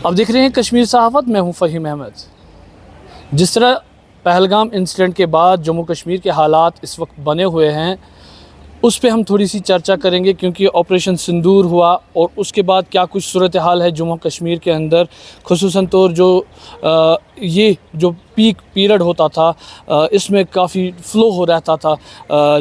अब देख रहे हैं कश्मीर सहाफ़त, मैं हूं फ़हीम अहमद। जिस तरह पहलगाम इंसिडेंट के बाद जम्मू कश्मीर के हालात इस वक्त बने हुए हैं, उस पे हम थोड़ी सी चर्चा करेंगे, क्योंकि ऑपरेशन सिंदूर हुआ और उसके बाद क्या कुछ सूरत हाल है जम्मू कश्मीर के अंदर। खुसूसन तौर ये जो पीक पीरियड होता था, इसमें काफ़ी फ़्लो हो रहता था,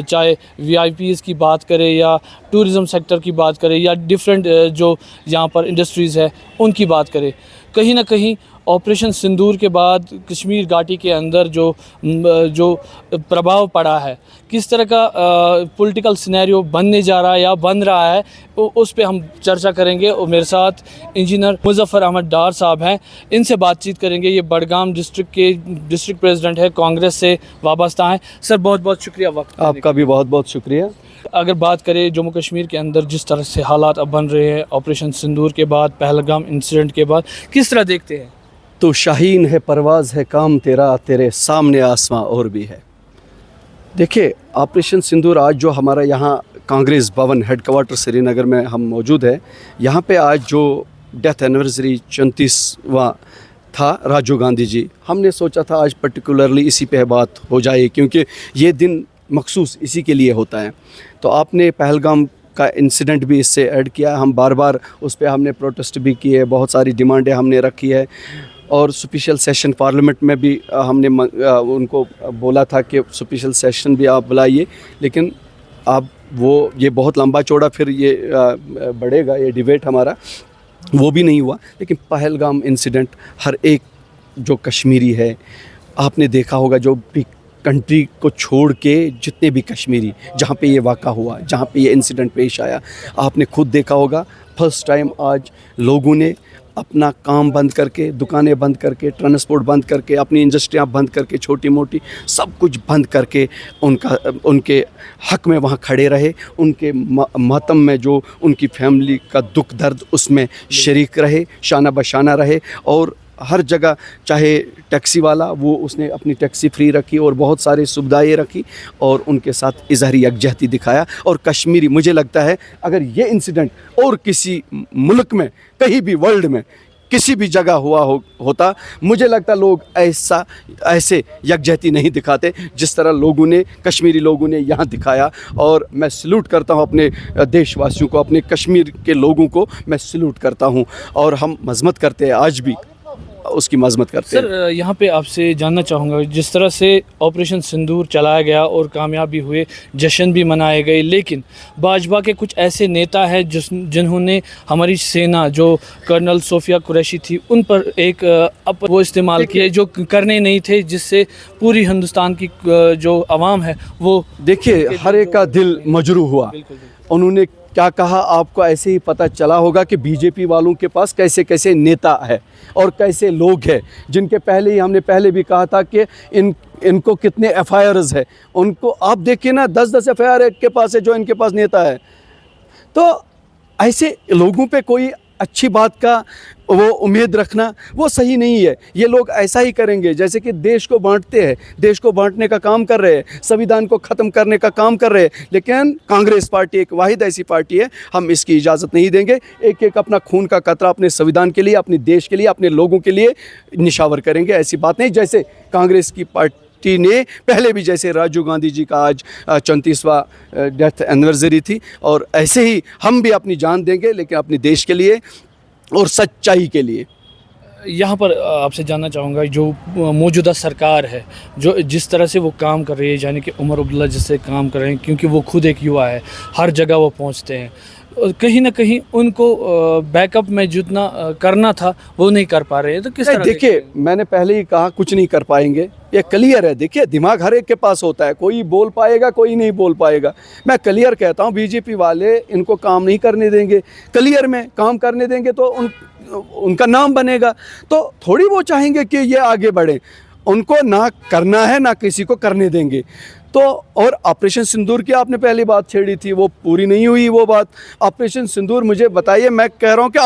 चाहे VIPs की बात करें या टूरिज़म सेक्टर की बात करें या डिफरेंट जो यहाँ पर इंडस्ट्रीज़ है उनकी बात करें। कहीं ना कहीं ऑपरेशन सिंदूर के बाद कश्मीर घाटी के अंदर जो प्रभाव पड़ा है, किस तरह का पॉलिटिकल सिनेरियो बनने जा रहा है या बन रहा है, उस पे हम चर्चा करेंगे। और मेरे साथ इंजीनियर मुजफ्फर अहमद डार साहब हैं, इनसे बातचीत करेंगे। ये बडगाम डिस्ट्रिक्ट के डिस्ट्रिक्ट प्रेसिडेंट है, कांग्रेस से वाबस्ता हैं। सर बहुत बहुत शुक्रिया वक्त आपका भी बहुत बहुत शुक्रिया। अगर बात करें जम्मू कश्मीर के अंदर जिस तरह से हालात अब बन रहे हैं ऑपरेशन सिंदूर के बाद, पहलगाम इंसिडेंट के बाद, किस तरह देखते हैं? तो शाहीन है परवाज़ है काम तेरा, तेरे सामने आसमां और भी है। देखिए, ऑपरेशन सिंदूर आज जो हमारा यहाँ कांग्रेस भवन हेडक्वार्टर श्रीनगर में हम मौजूद है, यहाँ पे आज जो डेथ एनिवर्सरी 34वां था राजीव गांधी जी, हमने सोचा था आज पर्टिकुलरली इसी पे बात हो जाए, क्योंकि ये दिन मखसूस इसी के लिए होता है। तो आपने पहलगाम का इंसिडेंट भी इससे ऐड किया। हम बार बार उस पर हमने प्रोटेस्ट भी किए, बहुत सारी डिमांडें हमने रखी है और स्पेशल सेशन पार्लियामेंट में भी हमने उनको बोला था कि स्पेशल सेशन भी आप बुलाइए, लेकिन अब ये बहुत लंबा चौड़ा फिर ये बढ़ेगा, ये डिबेट हमारा वो भी नहीं हुआ। लेकिन पहलगाम इंसिडेंट हर एक जो कश्मीरी है, आपने देखा होगा, जो भी कंट्री को छोड़ के जितने भी कश्मीरी जहाँ पे ये वाक़ा हुआ, जहाँ पे ये इंसिडेंट पेश आया, आपने खुद देखा होगा। फर्स्ट टाइम आज लोगों ने अपना काम बंद करके, दुकानें बंद करके, ट्रांसपोर्ट बंद करके, अपनी इंडस्ट्रियाँ बंद करके, छोटी मोटी सब कुछ बंद करके उनके हक़ में वहाँ खड़े रहे। उनके मातम में जो उनकी फैमिली का दुख दर्द, उसमें शरीक रहे, शाना बशाना रहे। और हर जगह, चाहे टैक्सी वाला, वो उसने अपनी टैक्सी फ्री रखी और बहुत सारी सुविधाएं रखी और उनके साथ इजहारी यकजहती दिखाया। और कश्मीरी, मुझे लगता है अगर ये इंसिडेंट और किसी मुल्क में, कहीं भी वर्ल्ड में किसी भी जगह होता, मुझे लगता लोग ऐसे यकजहती नहीं दिखाते जिस तरह कश्मीरी लोगों ने यहाँ दिखाया। और मैं सल्यूट करता हूँ अपने देशवासियों को, अपने कश्मीर के लोगों को मैं सल्यूट करता हूँ और हम मजम्मत करते हैं, आज भी उसकी मजम्मत करते हैं। सर यहाँ पे आपसे जानना चाहूँगा, जिस तरह से ऑपरेशन सिंदूर चलाया गया और कामयाबी हुए, जश्न भी मनाए गए, लेकिन भाजपा के कुछ ऐसे नेता हैं जिन्होंने हमारी सेना, जो कर्नल सोफिया कुरैशी थी, उन पर एक वो इस्तेमाल किए जो करने नहीं थे, जिससे पूरी हिंदुस्तान की जो आवाम है वो, देखिए, हर एक का दिल मजरूह हुआ। उन्होंने क्या कहा, आपको ऐसे ही पता चला होगा कि बीजेपी वालों के पास कैसे कैसे नेता है और कैसे लोग हैं, जिनके हमने पहले भी कहा था कि इनको कितने FIRs है। उनको आप देखिए ना, 10-10 FIR के पास है जो इनके पास नेता है। तो ऐसे लोगों पे कोई अच्छी बात का वो उम्मीद रखना वो सही नहीं है। ये लोग ऐसा ही करेंगे जैसे कि देश को बांटते हैं, देश को बांटने का काम कर रहे हैं, संविधान को ख़त्म करने का काम कर रहे हैं। लेकिन कांग्रेस पार्टी एक वाहिद ऐसी पार्टी है, हम इसकी इजाज़त नहीं देंगे। एक एक अपना खून का कतरा अपने संविधान के लिए, अपने देश के लिए, अपने लोगों के लिए निशावर करेंगे। ऐसी बात नहीं, जैसे कांग्रेस की पार्टी ने पहले भी, जैसे राजीव गांधी जी का आज 34वां डेथ एनिवर्सरी थी, और ऐसे ही हम भी अपनी जान देंगे, लेकिन अपने देश के लिए और सच्चाई के लिए। यहाँ पर आपसे जानना चाहूँगा, जो मौजूदा सरकार है, जो जिस तरह से वो काम कर रही है, यानी कि उमर अब्दुल्ला जिससे काम कर रहे हैं, क्योंकि वो खुद एक युवा है, हर जगह वो पहुँचते हैं, कहीं ना कहीं उनको बैकअप में जितना करना था वो नहीं कर पा रहे हैं। तो किस तरह? देखिए, मैंने पहले ही कहा कुछ नहीं कर पाएंगे, ये क्लियर है। देखिए, दिमाग हर एक के पास होता है, कोई बोल पाएगा, कोई नहीं बोल पाएगा। मैं क्लियर कहता हूँ, बीजेपी वाले इनको काम नहीं करने देंगे। क्लियर में काम करने देंगे तो उनका नाम बनेगा, तो थोड़ी वो चाहेंगे कि ये आगे बढ़े। उनको ना करना है, ना किसी को करने देंगे। तो और ऑपरेशन सिंदूर की आपने पहली बात छेड़ी थी, वो पूरी नहीं हुई वो बात। ऑपरेशन सिंदूर, मुझे बताइए, मैं कह रहा हूँ कि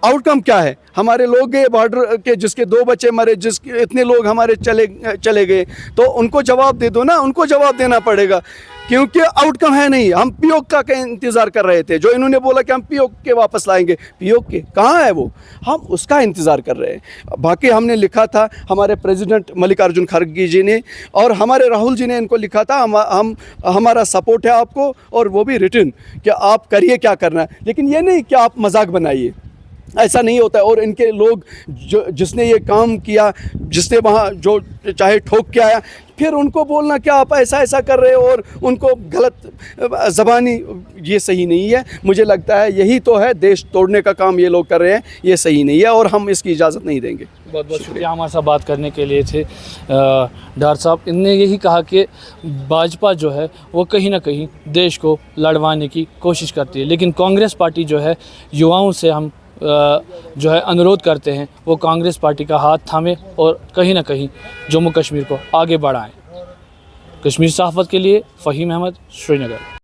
आउटकम क्या है? हमारे लोग गए बॉर्डर के, जिसके 2 बच्चे मरे, जिसके इतने लोग हमारे चले गए, तो उनको जवाब दे दो ना, उनको जवाब देना पड़ेगा। क्योंकि आउटकम है नहीं। हम पीओके का इंतज़ार कर रहे थे, जो इन्होंने बोला कि हम पीओके वापस लाएंगे, पीओके कहाँ है वो, हम उसका इंतज़ार कर रहे हैं। बाकी हमने लिखा था, हमारे प्रेसिडेंट मल्लिकार्जुन खड़गे जी ने और हमारे राहुल जी ने इनको लिखा था, हम हमारा सपोर्ट है आपको, और वो भी रिटर्न, कि आप करिए क्या करना है, लेकिन ये नहीं कि आप मजाक बनाइए, ऐसा नहीं होता है। और इनके लोग जो जिसने ये काम किया, जिसने वहाँ जो चाहे ठोक के आया, फिर उनको बोलना कि आप ऐसा ऐसा कर रहे हो और उनको गलत ज़बानी, ये सही नहीं है। मुझे लगता है यही तो है, देश तोड़ने का काम ये लोग कर रहे हैं, ये सही नहीं है और हम इसकी इजाज़त नहीं देंगे। बहुत बहुत शुक्रिया हमारे साथ बात करने के लिए थे डार साहब। इनने यही कहा कि भाजपा जो है वो कहीं ना कहीं देश को लड़वाने की कोशिश करती है, लेकिन कांग्रेस पार्टी जो है, युवाओं से हम जो है अनुरोध करते हैं वो कांग्रेस पार्टी का हाथ थामे और कहीं ना कहीं जम्मू कश्मीर को आगे बढ़ाएं। कश्मीर सहाफ़त के लिए फ़हीम अहमद, श्रीनगर।